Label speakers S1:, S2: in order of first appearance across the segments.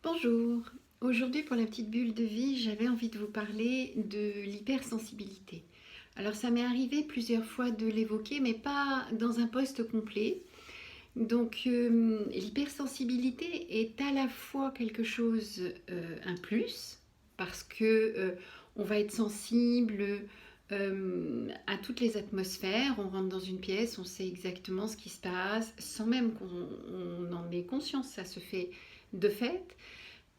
S1: Bonjour, aujourd'hui pour la petite bulle de vie, j'avais envie de vous parler de l'hypersensibilité. Alors ça m'est arrivé plusieurs fois de l'évoquer, mais pas dans un poste complet. Donc l'hypersensibilité est à la fois quelque chose, un plus, parce que on va être sensible à toutes les atmosphères. On rentre dans une pièce, on sait exactement ce qui se passe, sans même qu'on en ait conscience, ça se fait de fait.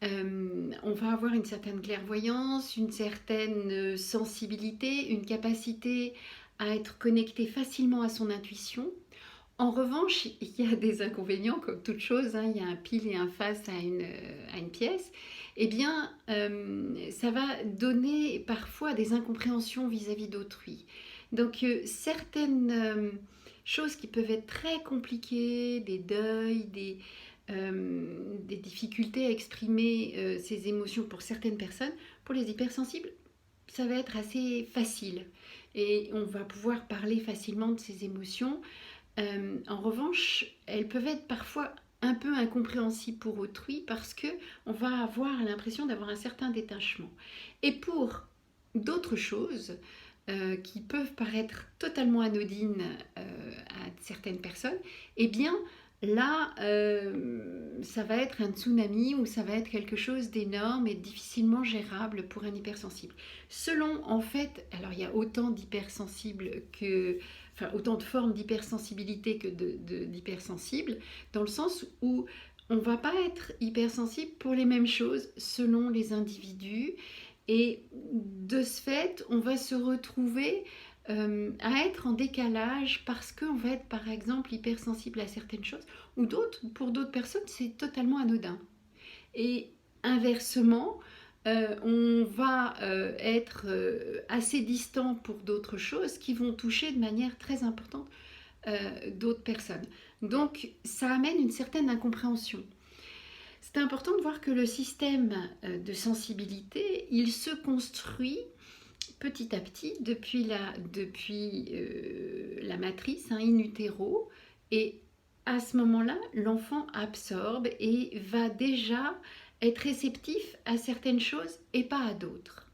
S1: On va avoir une certaine clairvoyance, une certaine sensibilité, une capacité à être connecté facilement à son intuition. En revanche, il y a des inconvénients, comme toute chose, hein, il y a un pile et un face à une pièce. Eh bien, ça va donner parfois des incompréhensions vis-à-vis d'autrui. Donc, certaines choses qui peuvent être très compliquées, des deuils, des difficultés à exprimer ses émotions pour certaines personnes, pour les hypersensibles, ça va être assez facile. Et on va pouvoir parler facilement de ses émotions. En revanche, elles peuvent être parfois un peu incompréhensibles pour autrui parce que on va avoir l'impression d'avoir un certain détachement. Et pour d'autres choses qui peuvent paraître totalement anodines à certaines personnes, eh bien là, ça va être un tsunami ou ça va être quelque chose d'énorme et difficilement gérable pour un hypersensible. Selon, en fait, alors il y a autant d'hypersensibles que, enfin autant de formes d'hypersensibilité que d'hypersensibles, dans le sens où on ne va pas être hypersensible pour les mêmes choses selon les individus. Et de ce fait, on va se retrouver à être en décalage parce qu'on va être par exemple hypersensible à certaines choses ou d'autres, pour d'autres personnes, c'est totalement anodin. Et inversement, on va être assez distant pour d'autres choses qui vont toucher de manière très importante d'autres personnes. Donc ça amène une certaine incompréhension. C'est important de voir que le système de sensibilité, il se construit petit à petit depuis la matrice, hein, in utero, et à ce moment-là, l'enfant absorbe et va déjà être réceptif à certaines choses et pas à d'autres.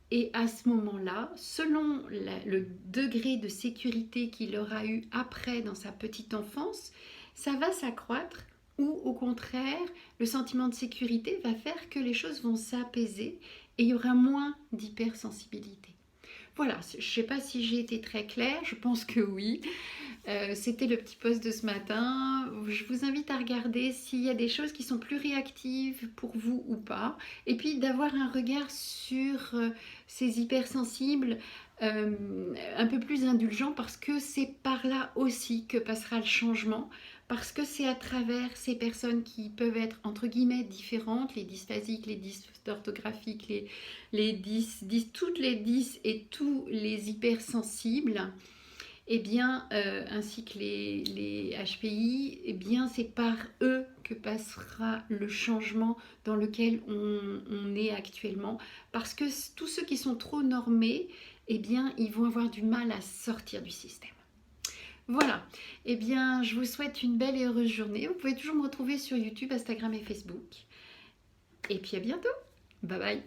S1: Et à ce moment-là, selon le degré de sécurité qu'il aura eu après dans sa petite enfance, ça va s'accroître ou au contraire, le sentiment de sécurité va faire que les choses vont s'apaiser et il y aura moins d'hypersensibilité. Voilà, je ne sais pas si j'ai été très claire, je pense que oui. C'était le petit post de ce matin. Je vous invite à regarder s'il y a des choses qui sont plus réactives pour vous ou pas. Et puis d'avoir un regard sur ces hypersensibles un peu plus indulgent parce que c'est par là aussi que passera le changement. Parce que c'est à travers ces personnes qui peuvent être entre guillemets différentes, les dysphasiques, les dysorthographiques, toutes les dys et tous les hypersensibles, eh bien, ainsi que les HPI, eh bien, c'est par eux que passera le changement dans lequel on est actuellement. Parce que tous ceux qui sont trop normés, eh bien, ils vont avoir du mal à sortir du système. Voilà, eh bien, je vous souhaite une belle et heureuse journée. Vous pouvez toujours me retrouver sur YouTube, Instagram et Facebook. Et puis à bientôt. Bye bye.